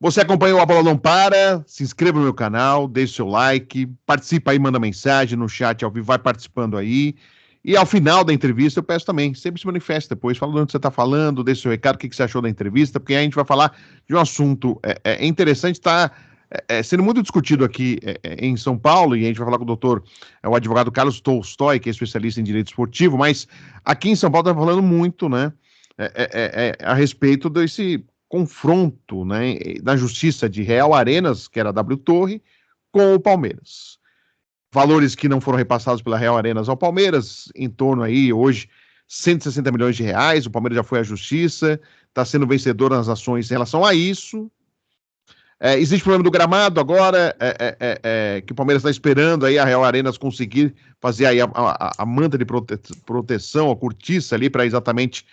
Você acompanha o A Bola Não Para, se inscreva no meu canal, deixe seu like, participa aí, manda mensagem no chat ao vivo, vai participando aí. E ao final da entrevista eu peço também, sempre se manifeste depois, fala de onde você está falando, deixe seu recado, o que você achou da entrevista, porque aí a gente vai falar de um assunto interessante, está sendo muito discutido aqui em São Paulo, e a gente vai falar com o advogado Carlos Tolstói, que é especialista em direito esportivo, mas aqui em São Paulo está falando muito, né, a respeito desse confronto, né, na justiça de Real Arenas, que era a W Torre, com o Palmeiras. Valores que não foram repassados pela Real Arenas ao Palmeiras, em torno aí, hoje, 160 milhões de reais, o Palmeiras já foi à justiça, está sendo vencedor nas ações em relação a isso. Existe o problema do gramado agora, que o Palmeiras está esperando aí a Real Arenas conseguir fazer aí a manta de proteção, a cortiça ali, para exatamente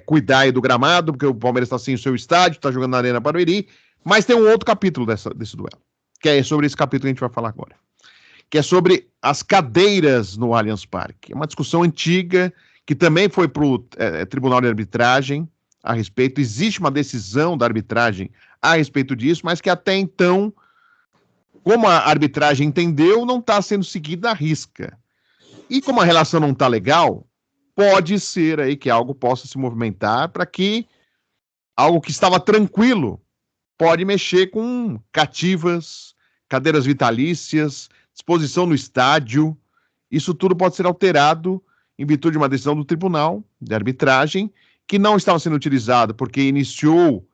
cuidar aí do gramado, porque o Palmeiras está sem o seu estádio, está jogando na Arena Barueri, mas tem um outro capítulo desse duelo, que é sobre esse capítulo que a gente vai falar agora, que é sobre as cadeiras no Allianz Parque. É uma discussão antiga, que também foi para o Tribunal de Arbitragem a respeito. Existe uma decisão da arbitragem a respeito disso, mas que até então, como a arbitragem entendeu, não está sendo seguida à risca. E como a relação não está legal, pode ser aí que algo possa se movimentar para que algo que estava tranquilo pode mexer com cativas, cadeiras vitalícias, disposição no estádio. Isso tudo pode ser alterado em virtude de uma decisão do Tribunal de Arbitragem, que não estava sendo utilizado porque iniciou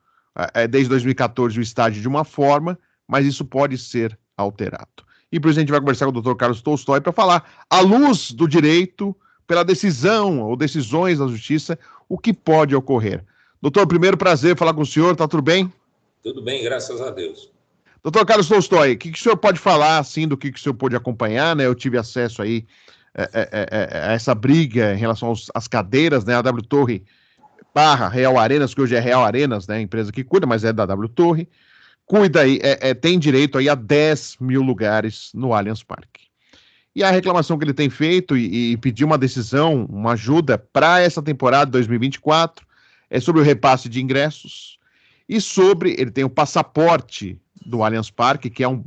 desde 2014 o estádio de uma forma, mas isso pode ser alterado. E por isso a gente vai conversar com o Dr. Carlos Tolstói para falar, à luz do direito, pela decisão ou decisões da justiça, o que pode ocorrer. Doutor, primeiro prazer falar com o senhor, tá tudo bem? Tudo bem, graças a Deus. Doutor Carlos Tolstói, o que o senhor pode falar, assim, do que o senhor pôde acompanhar, né? Eu tive acesso aí a essa briga em relação às cadeiras, né? A W Torre barra Real Arenas, que hoje é Real Arenas, né? A empresa que cuida, mas é da W Torre, cuida aí, tem direito aí a 10 mil lugares no Allianz Parque. E a reclamação que ele tem feito e pediu uma decisão, uma ajuda para essa temporada 2024, é sobre o repasse de ingressos e sobre, ele tem o passaporte do Allianz Parque, que é um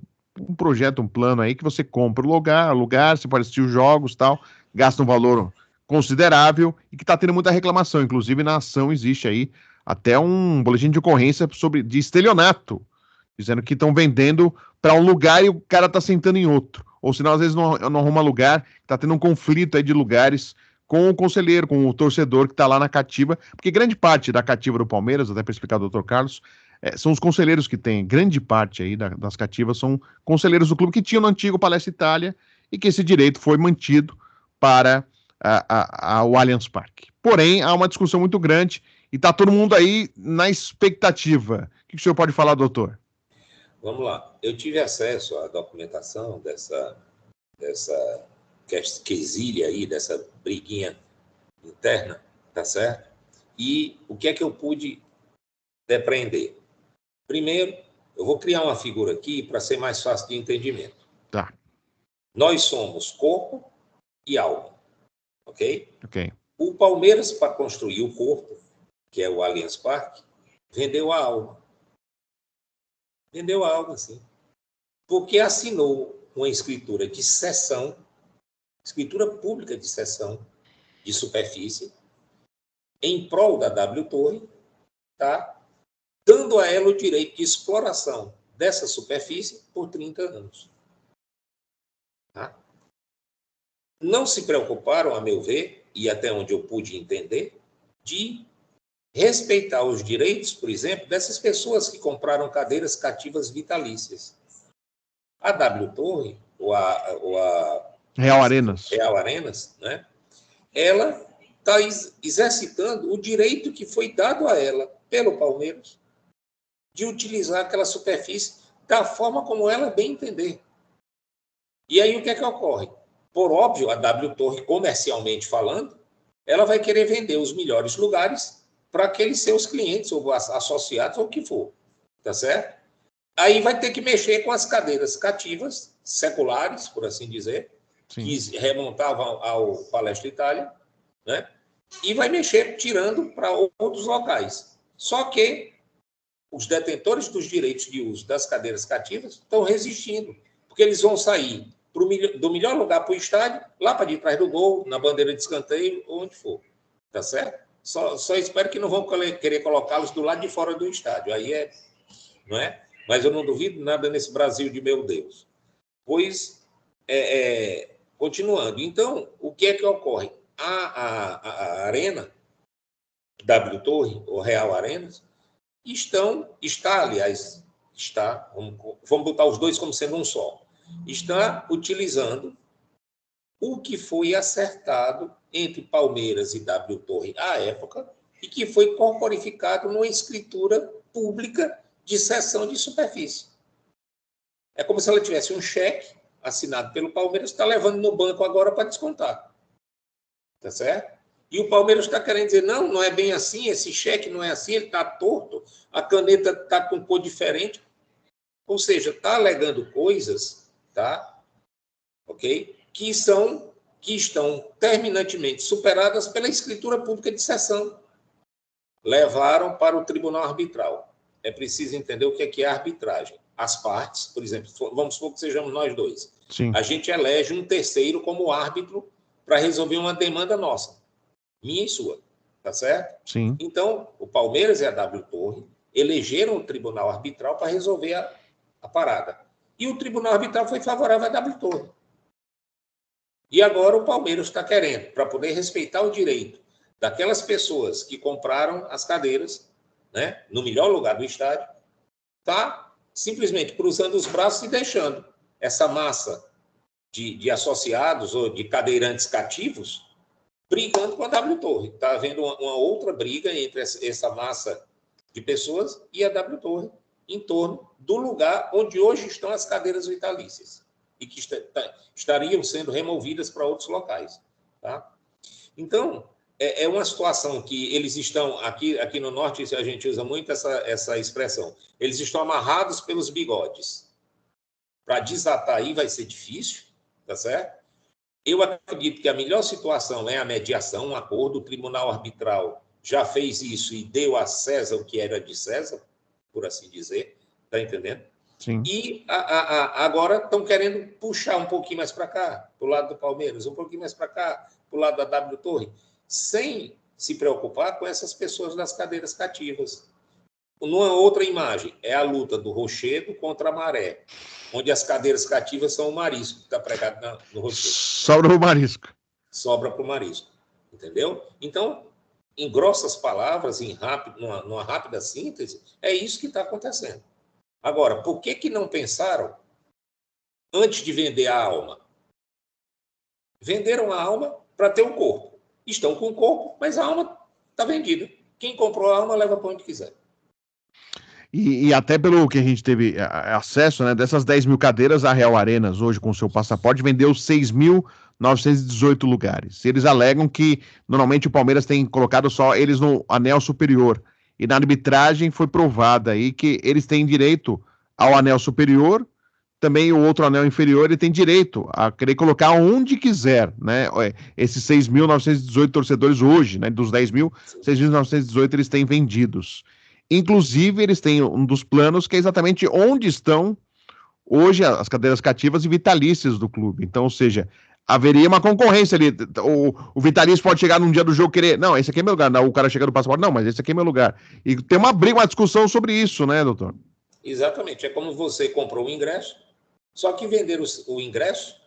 projeto, um plano aí, que você compra o lugar, você pode assistir os jogos e tal, gasta um valor considerável e que está tendo muita reclamação. Inclusive, na ação existe aí até um boletim de ocorrência de estelionato, dizendo que estão vendendo para um lugar e o cara está sentando em outro. Ou senão, às vezes, não arruma lugar, está tendo um conflito aí de lugares com o conselheiro, com o torcedor que está lá na cativa, porque grande parte da cativa do Palmeiras, até para explicar ao doutor Carlos, são os conselheiros que têm, grande parte aí das cativas são conselheiros do clube que tinham no antigo Palestra Itália e que esse direito foi mantido para o Allianz Parque. Porém, há uma discussão muito grande e está todo mundo aí na expectativa. O que o senhor pode falar, doutor? Vamos lá. Eu tive acesso à documentação dessa quesilha aí, dessa briguinha interna, tá certo? E o que é que eu pude depreender? Primeiro, eu vou criar uma figura aqui para ser mais fácil de entendimento. Tá. Nós somos corpo e alma, ok? Ok. O Palmeiras, para construir o corpo, que é o Allianz Parque, vendeu a alma. Vendeu a alma, sim. Porque assinou uma escritura de cessão, escritura pública de cessão de superfície, em prol da W Torre, tá? Dando a ela o direito de exploração dessa superfície por 30 anos. Tá? Não se preocuparam, a meu ver, e até onde eu pude entender, de respeitar os direitos, por exemplo, dessas pessoas que compraram cadeiras cativas vitalícias. A W Torre, ou a Real Arenas, né? Ela está exercitando o direito que foi dado a ela pelo Palmeiras de utilizar aquela superfície da forma como ela bem entender. E aí o que é que ocorre? Por óbvio, a W Torre, comercialmente falando, ela vai querer vender os melhores lugares para aqueles seus clientes, ou associados, ou o que for. Tá certo? Aí vai ter que mexer com as cadeiras cativas, seculares, por assim dizer, sim, que remontavam ao Palestra Itália, né? E vai mexer tirando para outros locais. Só que os detentores dos direitos de uso das cadeiras cativas estão resistindo, porque eles vão sair do melhor lugar para o estádio, lá para de trás do gol, na bandeira de escanteio, ou onde for. Tá certo? Só espero que não vão querer colocá-los do lado de fora do estádio. Aí não é? Mas eu não duvido nada nesse Brasil de meu Deus. Pois, continuando. Então, o que é que ocorre? A Arena, W Torre, ou Real Arenas, aliás, vamos botar os dois como sendo um só, está utilizando o que foi acertado entre Palmeiras e W Torre à época e que foi corporificado numa escritura pública de cessão de superfície. É como se ela tivesse um cheque assinado pelo Palmeiras, está levando no banco agora para descontar. Tá certo? E o Palmeiras está querendo dizer, não é bem assim, esse cheque não é assim, ele está torto, a caneta está com cor diferente. Ou seja, está alegando coisas, tá? Ok? Que estão terminantemente superadas pela escritura pública de cessão. Levaram para o tribunal arbitral. É preciso entender o que é arbitragem. As partes, por exemplo, vamos supor que sejamos nós dois. Sim. A gente elege um terceiro como árbitro para resolver uma demanda nossa, minha e sua, tá certo? Sim. Então, o Palmeiras e a W Torre elegeram o tribunal arbitral para resolver a parada. E o tribunal arbitral foi favorável à W Torre. E agora o Palmeiras está querendo, para poder respeitar o direito daquelas pessoas que compraram as cadeiras, né, no melhor lugar do estádio, está simplesmente cruzando os braços e deixando essa massa de associados ou de cadeirantes cativos brigando com a W Torre. Está havendo uma outra briga entre essa massa de pessoas e a W Torre em torno do lugar onde hoje estão as cadeiras vitalícias e que estariam sendo removidas para outros locais. Tá? Então, é uma situação que eles estão, aqui no Norte a gente usa muito essa expressão, eles estão amarrados pelos bigodes. Para desatar aí vai ser difícil, tá certo? Eu acredito que a melhor situação é a mediação, um acordo, o tribunal arbitral já fez isso e deu a César o que era de César, por assim dizer, tá entendendo? Sim. E agora estão querendo puxar um pouquinho mais para cá, para o lado do Palmeiras, um pouquinho mais para cá, para o lado da W Torre, sem se preocupar com essas pessoas das cadeiras cativas. Numa outra imagem, é a luta do Rochedo contra a Maré, onde as cadeiras cativas são o marisco, que está pregado no Rochedo. Sobra o marisco. Sobra para o marisco, entendeu? Então, em grossas palavras, numa rápida síntese, é isso que está acontecendo. Agora, por que não pensaram antes de vender a alma? Venderam a alma para ter o corpo. Estão com o corpo, mas a alma está vendida. Quem comprou a alma leva para onde quiser. E até pelo que a gente teve acesso, né, dessas 10 mil cadeiras, a Real Arenas, hoje, com o seu passaporte, vendeu 6.918 lugares. Eles alegam que, normalmente, o Palmeiras tem colocado só eles no anel superior. E na arbitragem foi provada aí que eles têm direito ao anel superior, também o outro anel inferior, ele tem direito a querer colocar onde quiser, né? Esses 6.918 torcedores hoje, né, dos 10 mil, 6.918 eles têm vendidos. Inclusive, eles têm um dos planos que é exatamente onde estão hoje as cadeiras cativas e vitalícias do clube. Então, ou seja, haveria uma concorrência ali. O vitalício pode chegar num dia do jogo querer, não, esse aqui é meu lugar. Não, o cara chega no passaporte, não, mas esse aqui é meu lugar. E tem uma briga, uma discussão sobre isso, né, doutor? Exatamente. É como você comprou o ingresso, só que venderam um ingresso,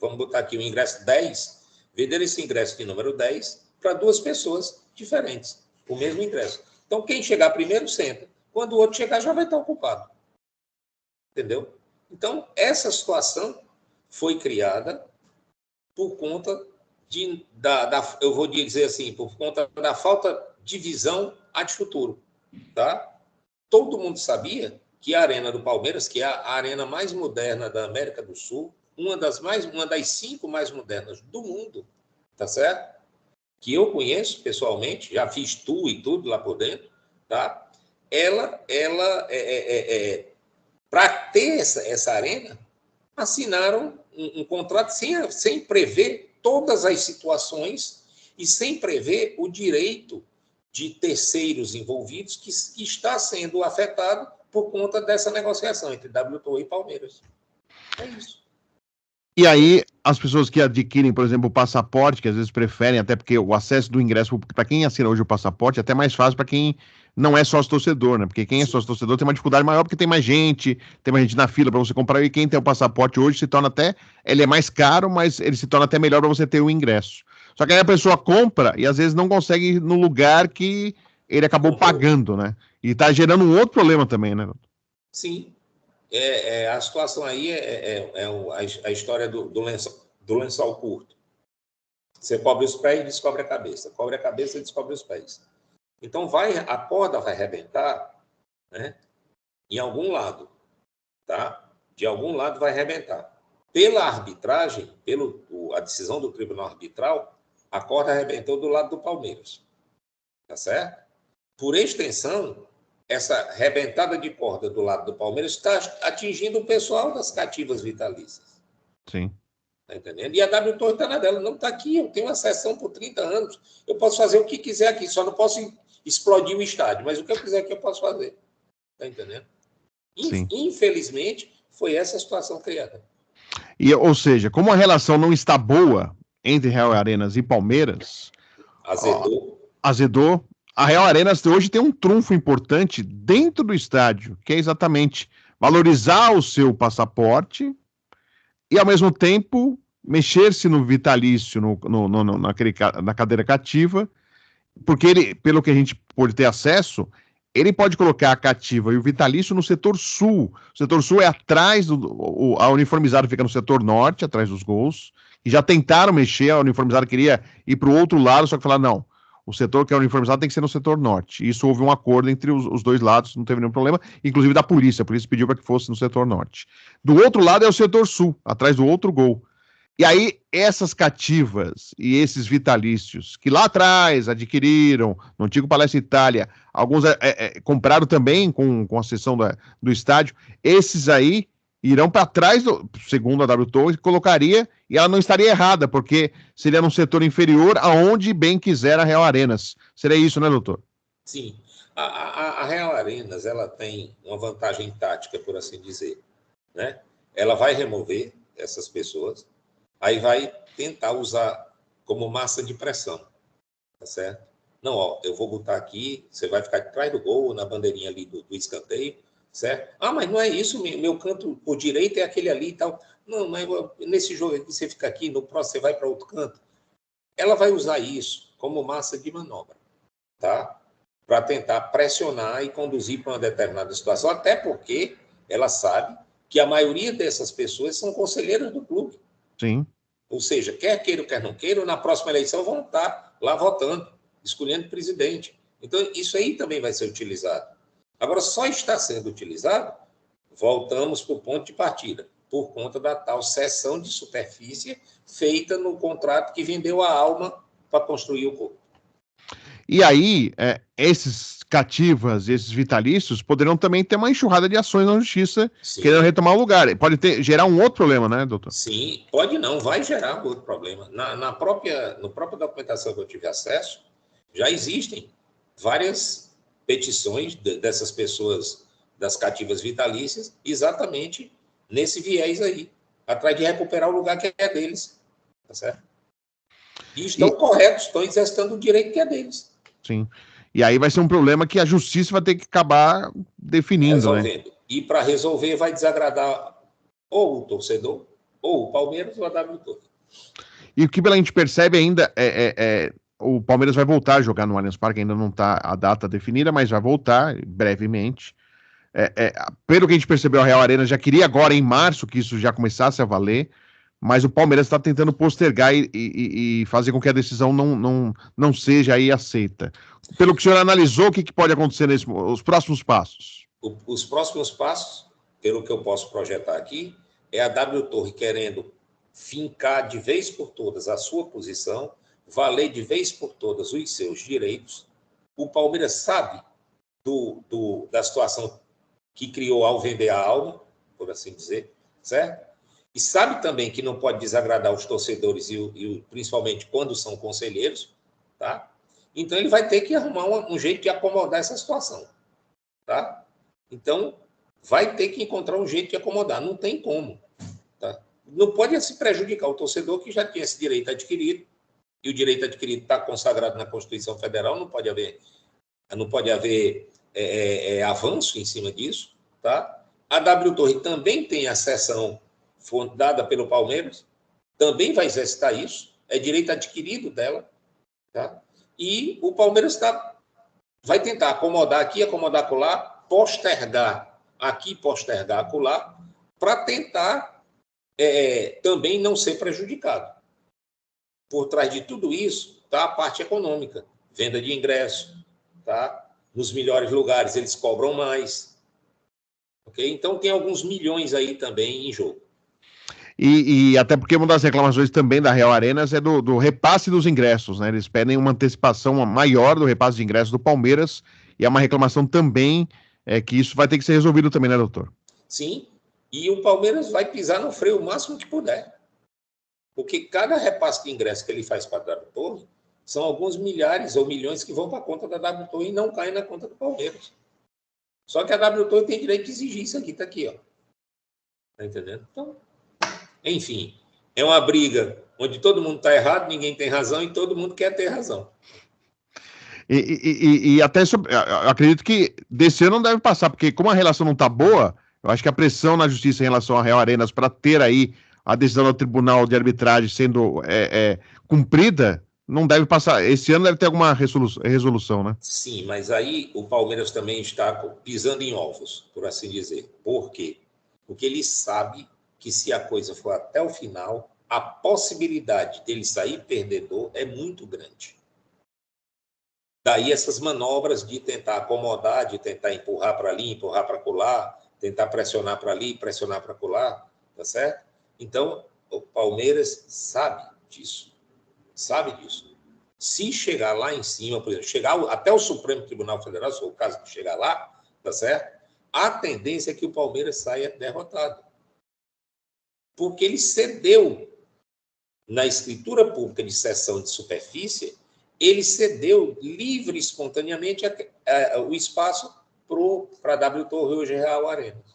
vamos botar aqui o ingresso 10, venderam esse ingresso de número 10 para duas pessoas diferentes, o mesmo ingresso. Então, quem chegar primeiro, senta. Quando o outro chegar, já vai estar ocupado. Entendeu? Então, essa situação foi criada por conta eu vou dizer assim, por conta da falta de visão de futuro. Tá? Todo mundo sabia que a Arena do Palmeiras, que é a arena mais moderna da América do Sul, uma das 5 mais modernas do mundo, tá certo? Que eu conheço pessoalmente, já fiz tour e tudo lá por dentro, tá? Ela para ter essa arena, assinaram um contrato sem prever todas as situações e sem prever o direito de terceiros envolvidos que está sendo afetado por conta dessa negociação entre WTO e Palmeiras. É isso. E aí, as pessoas que adquirem, por exemplo, o passaporte, que às vezes preferem, até porque o acesso do ingresso, para quem assina hoje o passaporte, é até mais fácil para quem não é sócio-torcedor, né? Porque quem é sócio-torcedor tem uma dificuldade maior, porque tem mais gente na fila para você comprar, e quem tem o passaporte hoje se torna até, ele é mais caro, mas ele se torna até melhor para você ter o ingresso. Só que aí a pessoa compra e às vezes não consegue ir no lugar que ele acabou pagando, né? E tá gerando um outro problema também, né? Sim. A situação aí a história do lençol curto. Você cobre os pés e descobre a cabeça. Cobre a cabeça e descobre os pés. Então, a corda vai arrebentar, né, em algum lado. Tá? De algum lado vai arrebentar. Pela arbitragem, a decisão do tribunal arbitral, a corda arrebentou do lado do Palmeiras. Tá certo? Por extensão, essa arrebentada de corda do lado do Palmeiras está atingindo o pessoal das cativas vitalícias. Sim. Tá entendendo? E a WTO está na dela. Não está aqui, eu tenho uma sessão por 30 anos. Eu posso fazer o que quiser aqui, só não posso explodir o estádio. Mas o que eu quiser aqui, eu posso fazer. Está entendendo? Sim. Infelizmente, foi essa a situação criada. Ou seja, como a relação não está boa entre Real Arenas e Palmeiras, azedou. A Real Arenas hoje tem um trunfo importante dentro do estádio, que é exatamente valorizar o seu passaporte e, ao mesmo tempo, mexer-se no vitalício, na cadeira cativa, porque ele, pelo que a gente pode ter acesso, ele pode colocar a cativa e o vitalício no setor sul. O setor sul é atrás, a uniformizada fica no setor norte, atrás dos gols, e já tentaram mexer, a uniformizada queria ir para o outro lado, só que falaram, não, o setor que é uniformizado tem que ser no setor norte. Isso houve um acordo entre os dois lados, não teve nenhum problema, inclusive da polícia. A polícia pediu para que fosse no setor norte. Do outro lado é o setor sul, atrás do outro gol. E aí, essas cativas e esses vitalícios, que lá atrás adquiriram, no antigo Palácio Itália, alguns compraram também com a cessão do estádio, esses aí irão para trás, segundo a WTO, colocaria, e ela não estaria errada, porque seria num setor inferior aonde bem quiser a Real Arenas. Seria isso, né, doutor? Sim. A Real Arenas, ela tem uma vantagem tática, por assim dizer, né? Ela vai remover essas pessoas, aí vai tentar usar como massa de pressão, tá certo? Não, ó, eu vou botar aqui, você vai ficar atrás do gol, na bandeirinha ali do escanteio, certo? Ah, mas não é isso, meu canto por direita é aquele ali e tal. Não, mas nesse jogo aqui você fica aqui, no próximo você vai para outro canto. Ela vai usar isso como massa de manobra, tá? Para tentar pressionar e conduzir para uma determinada situação, até porque ela sabe que a maioria dessas pessoas são conselheiras do clube. Sim. Ou seja, quer queira ou quer não queira, na próxima eleição vão estar lá votando, escolhendo presidente. Então, isso aí também vai ser utilizado. Agora, só está sendo utilizado, voltamos para o ponto de partida, por conta da tal cessão de superfície feita no contrato que vendeu a alma para construir o corpo. E aí, esses cativas, esses vitalícios, poderão também ter uma enxurrada de ações na justiça, Sim. Querendo retomar o lugar. Pode gerar um outro problema, né, doutor? Sim, pode não, vai gerar um outro problema. Na própria documentação que eu tive acesso, já existem várias petições dessas pessoas das cativas vitalícias, exatamente nesse viés aí, atrás de recuperar o lugar que é deles, tá certo? E estão corretos, estão exercitando o direito que é deles. Sim. E aí vai ser um problema que a justiça vai ter que acabar definindo, resolvendo. Né? E para resolver vai desagradar ou o torcedor, ou o Palmeiras, ou a WTO. E o que a gente percebe ainda o Palmeiras vai voltar a jogar no Allianz Parque, ainda não está a data definida, mas vai voltar brevemente. Pelo que a gente percebeu, a Real Arena já queria agora, em março, que isso já começasse a valer, mas o Palmeiras está tentando postergar e fazer com que a decisão não seja aí aceita. Pelo que o senhor analisou, o que pode acontecer os próximos passos? Os próximos passos, pelo que eu posso projetar aqui, é a WTO querendo fincar de vez por todas a sua posição, valer de vez por todas os seus direitos. O Palmeiras sabe da situação que criou ao vender a alma, por assim dizer, certo? E sabe também que não pode desagradar os torcedores, principalmente quando são conselheiros, tá? Então, ele vai ter que arrumar um jeito de acomodar essa situação. Tá? Então, vai ter que encontrar um jeito de acomodar. Não tem como. Tá? Não pode se prejudicar o torcedor que já tinha esse direito adquirido, e o direito adquirido está consagrado na Constituição Federal, não pode haver avanço em cima disso. Tá? A W Torre também tem a cessão dada pelo Palmeiras, também vai exercitar isso, é direito adquirido dela. Tá? E o Palmeiras vai tentar acomodar aqui, acomodar acolá, postergar aqui, postergar acolá, para tentar também não ser prejudicado. Por trás de tudo isso está a parte econômica, venda de ingresso, tá? Nos melhores lugares eles cobram mais, ok? Então tem alguns milhões aí também em jogo. E até porque uma das reclamações também da Real Arenas é do repasse dos ingressos, né? Eles pedem uma antecipação maior do repasse de ingressos do Palmeiras, e é uma reclamação também que isso vai ter que ser resolvido também, né, doutor? Sim, e o Palmeiras vai pisar no freio o máximo que puder. Porque cada repasse de ingresso que ele faz para a W Torre são alguns milhares ou milhões que vão para a conta da W Torre e não caem na conta do Palmeiras. Só que a W Torre tem direito de exigir isso aqui, está aqui, ó. Tá entendendo? Então, enfim, é uma briga onde todo mundo está errado, ninguém tem razão e todo mundo quer ter razão. E até eu acredito que desse ano não deve passar, porque como a relação não está boa, eu acho que a pressão na justiça em relação à Real Arenas para ter aí a decisão do Tribunal de Arbitragem sendo cumprida, não deve passar. Esse ano deve ter alguma resolução, né? Sim, mas aí o Palmeiras também está pisando em ovos, por assim dizer. Por quê? Porque ele sabe que se a coisa for até o final, a possibilidade dele sair perdedor é muito grande. Daí essas manobras de tentar acomodar, de tentar empurrar para ali, empurrar para colar, tentar pressionar para ali, pressionar para colar, tá certo? Então, o Palmeiras sabe disso. Sabe disso. Se chegar lá em cima, por exemplo, chegar até o Supremo Tribunal Federal, se for o caso de chegar lá, tá certo? A tendência é que o Palmeiras saia derrotado. Porque ele cedeu na escritura pública de cessão de superfície, ele cedeu livre e espontaneamente o espaço para a W Torre hoje Real Arenas.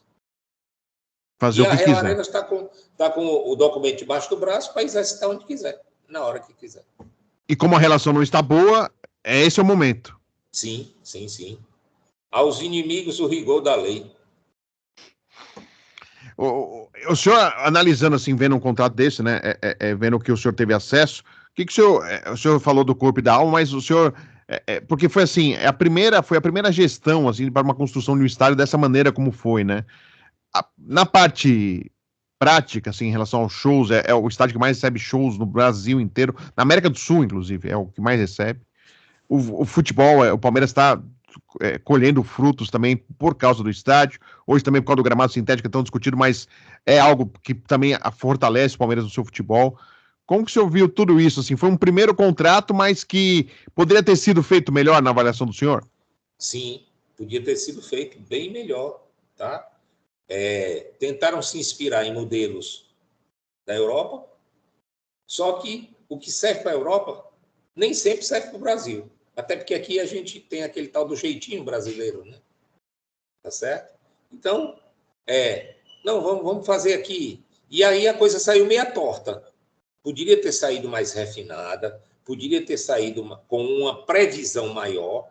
Fazer o que quiser. E a Real Arenas está com o documento debaixo do braço para exercitar onde quiser, na hora que quiser. E como a relação não está boa, esse é o momento. Sim, sim, sim. Aos inimigos o rigor da lei. O senhor, analisando assim, vendo um contrato desse, né, vendo que o senhor teve acesso, o que o senhor falou do corpo e da alma, mas o senhor, porque foi assim, foi a primeira gestão, assim, para uma construção de um estádio dessa maneira como foi, né? Na parte prática, assim, em relação aos shows, é o estádio que mais recebe shows no Brasil inteiro, na América do Sul, inclusive, é o que mais recebe. O futebol, o Palmeiras está colhendo frutos também por causa do estádio, hoje também por causa do gramado sintético, tão discutido, mas é algo que também fortalece o Palmeiras no seu futebol. Como que o senhor viu tudo isso? Assim, foi um primeiro contrato, mas que poderia ter sido feito melhor na avaliação do senhor? Sim, podia ter sido feito bem melhor, tá? Tentaram se inspirar em modelos da Europa, só que o que serve para a Europa nem sempre serve para o Brasil. Até porque aqui a gente tem aquele tal do jeitinho brasileiro, né? Tá certo? Então, não, vamos fazer aqui. E aí a coisa saiu meia torta. Poderia ter saído mais refinada, poderia ter saído com uma previsão maior,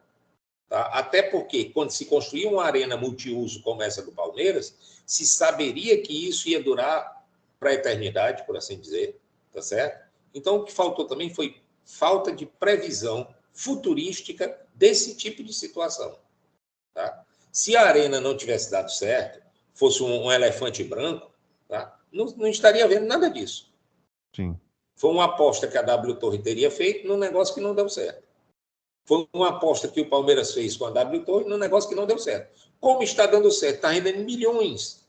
tá? Até porque, quando se construía uma arena multiuso como essa do Palmeiras, se saberia que isso ia durar para a eternidade, por assim dizer, tá certo? Então, o que faltou também foi falta de previsão futurística desse tipo de situação. Tá? Se a arena não tivesse dado certo, fosse um elefante branco, tá? Não estaria havendo nada disso. Sim. Foi uma aposta que a W Torre teria feito num negócio que não deu certo. Foi uma aposta que o Palmeiras fez com a W Torre num negócio que não deu certo. Como está dando certo, está rendendo milhões.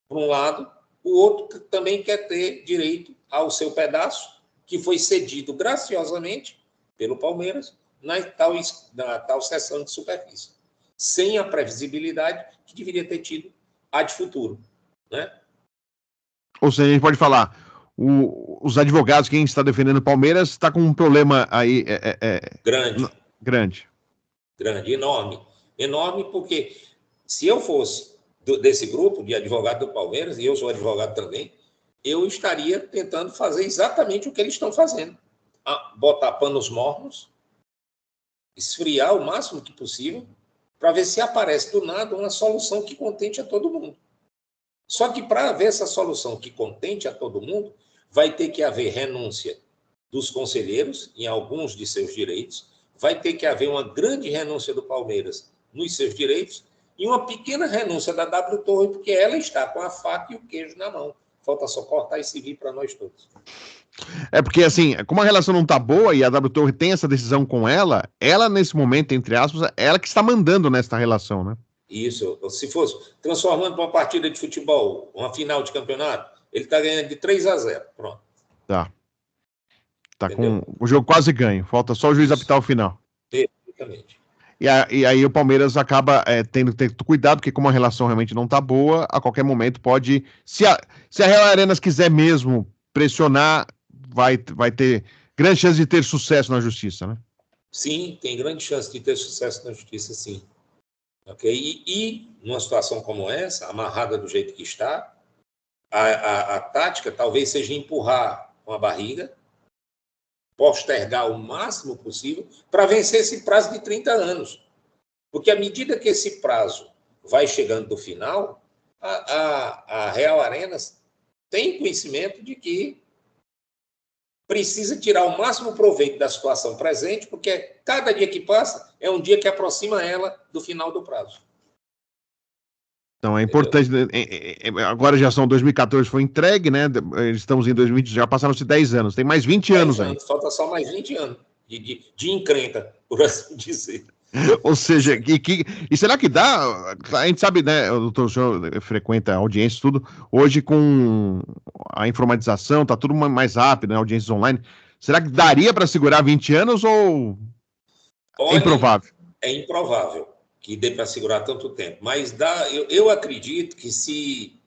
Por um lado, o outro também quer ter direito ao seu pedaço, que foi cedido graciosamente pelo Palmeiras na tal cessão de superfície, sem a previsibilidade que deveria ter tido a de futuro, né? Ou seja, a gente pode falar, os advogados, quem está defendendo o Palmeiras, está com um problema aí grande, enorme, porque se eu fosse desse grupo de advogado do Palmeiras, e eu sou advogado também, eu estaria tentando fazer exatamente o que eles estão fazendo. Botar panos mornos, esfriar o máximo que possível, para ver se aparece do nada uma solução que contente a todo mundo. Só que para haver essa solução que contente a todo mundo, vai ter que haver renúncia dos conselheiros em alguns de seus direitos, vai ter que haver uma grande renúncia do Palmeiras nos seus direitos e uma pequena renúncia da W Torre, porque ela está com a faca e o queijo na mão. Falta só cortar e seguir para nós todos. Porque, assim, como a relação não tá boa e a W Torre tem essa decisão com ela, nesse momento, entre aspas, ela que está mandando nessa relação, né? Isso. Se fosse transformando para uma partida de futebol, uma final de campeonato, ele está ganhando de 3-0. Pronto. Tá com o jogo quase ganho. Falta só o juiz apitar o final. Exatamente. E aí o Palmeiras acaba tendo que ter cuidado, porque como a relação realmente não tá boa, a qualquer momento pode... Se a Real Arenas quiser mesmo pressionar, vai ter grande chance de ter sucesso na justiça, né? Sim, tem grande chance de ter sucesso na justiça, sim. Okay? E numa situação como essa, amarrada do jeito que está, a tática talvez seja empurrar com a barriga, postergar o máximo possível para vencer esse prazo de 30 anos. Porque à medida que esse prazo vai chegando do final, a Real Arenas tem conhecimento de que precisa tirar o máximo proveito da situação presente, porque cada dia que passa é um dia que aproxima ela do final do prazo. Então é importante, agora já são 2014, foi entregue, né? Estamos em 2020, já passaram-se 10 anos, tem mais 20 anos aí. Falta só mais 20 anos de encrenca, por assim dizer. Ou seja, e será que dá? A gente sabe, né, doutor, o senhor frequenta audiências, tudo, hoje com a informatização, tá tudo mais rápido, né, audiências online, será que daria para segurar 20 anos ou é improvável? É improvável que dê para segurar tanto tempo, mas eu acredito que se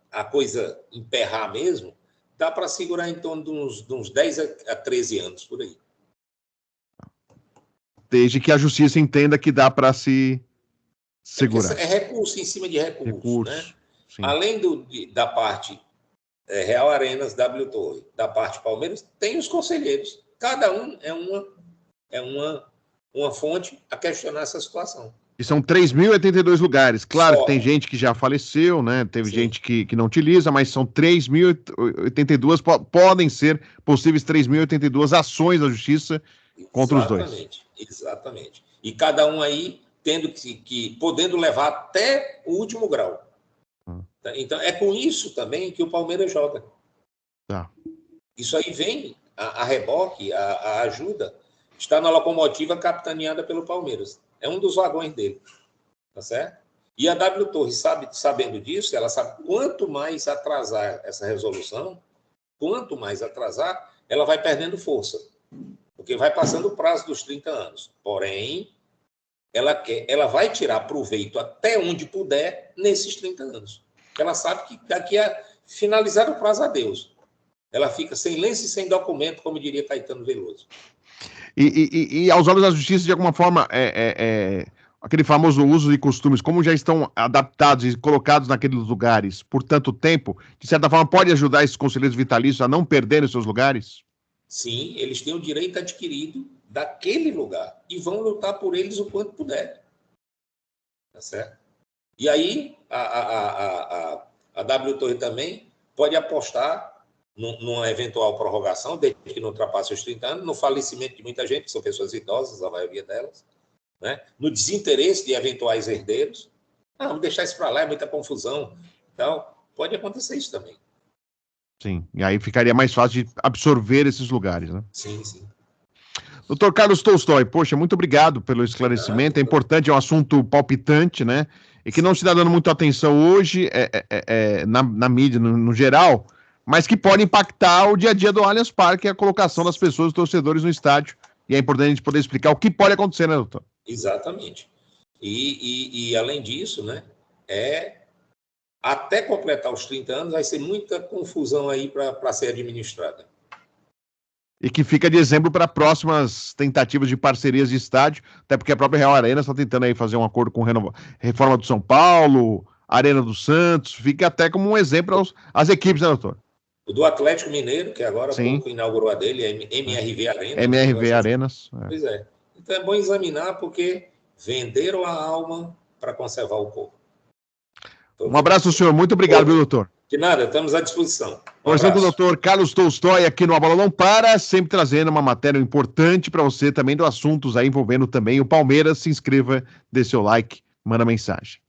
a coisa emperrar mesmo, dá para segurar em torno de uns 10 a 13 anos, por aí. Desde que a justiça entenda que dá para se segurar. É recurso em cima de recurso, né? Sim. Além da parte Real Arenas, W Torre, da parte Palmeiras, tem os conselheiros. Cada um é uma fonte a questionar essa situação. E são 3.082 lugares. Claro que tem gente que já faleceu, né? Teve gente que não utiliza, mas são 3.082, podem ser possíveis 3.082 ações da justiça contra os dois. Exatamente. E cada um aí tendo podendo levar até o último grau. Então, é com isso também que o Palmeiras joga. Tá. Isso aí vem a reboque, a ajuda, está na locomotiva capitaneada pelo Palmeiras. É um dos vagões dele. Tá certo? E a W Torre, sabendo disso, ela sabe quanto mais atrasar essa resolução, ela vai perdendo força. Porque vai passando o prazo dos 30 anos. Porém, ela vai tirar proveito até onde puder nesses 30 anos. Ela sabe que daqui a finalizar o prazo, adeus. Ela fica sem lenço e sem documento, como diria Caetano Veloso. E aos olhos da justiça, de alguma forma, aquele famoso uso e costumes, como já estão adaptados e colocados naqueles lugares por tanto tempo, de certa forma, pode ajudar esses conselheiros vitalícios a não perderem seus lugares? Sim, eles têm o direito adquirido daquele lugar e vão lutar por eles o quanto puder. Tá certo? E aí, a W Torre também pode apostar numa eventual prorrogação, desde que não ultrapasse os 30 anos, no falecimento de muita gente, que são pessoas idosas, a maioria delas, né? No desinteresse de eventuais herdeiros. Vamos deixar isso para lá, é muita confusão. Então, pode acontecer isso também. Sim, e aí ficaria mais fácil de absorver esses lugares, né? Sim, sim. Doutor Carlos Tolstói, poxa, muito obrigado pelo esclarecimento. É importante, é um assunto palpitante, né? E que não se está dando muita atenção hoje na mídia, no geral, mas que pode impactar o dia a dia do Allianz Parque e a colocação das pessoas, dos torcedores no estádio. E é importante a gente poder explicar o que pode acontecer, né, doutor? Exatamente. E além disso, né, até completar os 30 anos, vai ser muita confusão aí para ser administrada. E que fica de exemplo para próximas tentativas de parcerias de estádio, até porque a própria Real Arena está tentando aí fazer um acordo com Reforma do São Paulo, Arena do Santos, fica até como um exemplo às equipes, né, doutor? O do Atlético Mineiro, que agora há Sim. pouco inaugurou a dele, MRV Arenas. MRV Arenas. Pois é. Então é bom examinar, porque venderam a alma para conservar o corpo. Um abraço, senhor. Muito obrigado, viu, doutor? De nada, estamos à disposição. Conversando com o doutor Carlos Tolstói aqui no A Bola Não Para, sempre trazendo uma matéria importante para você também, do assuntos aí envolvendo também o Palmeiras. Se inscreva, dê seu like, manda mensagem.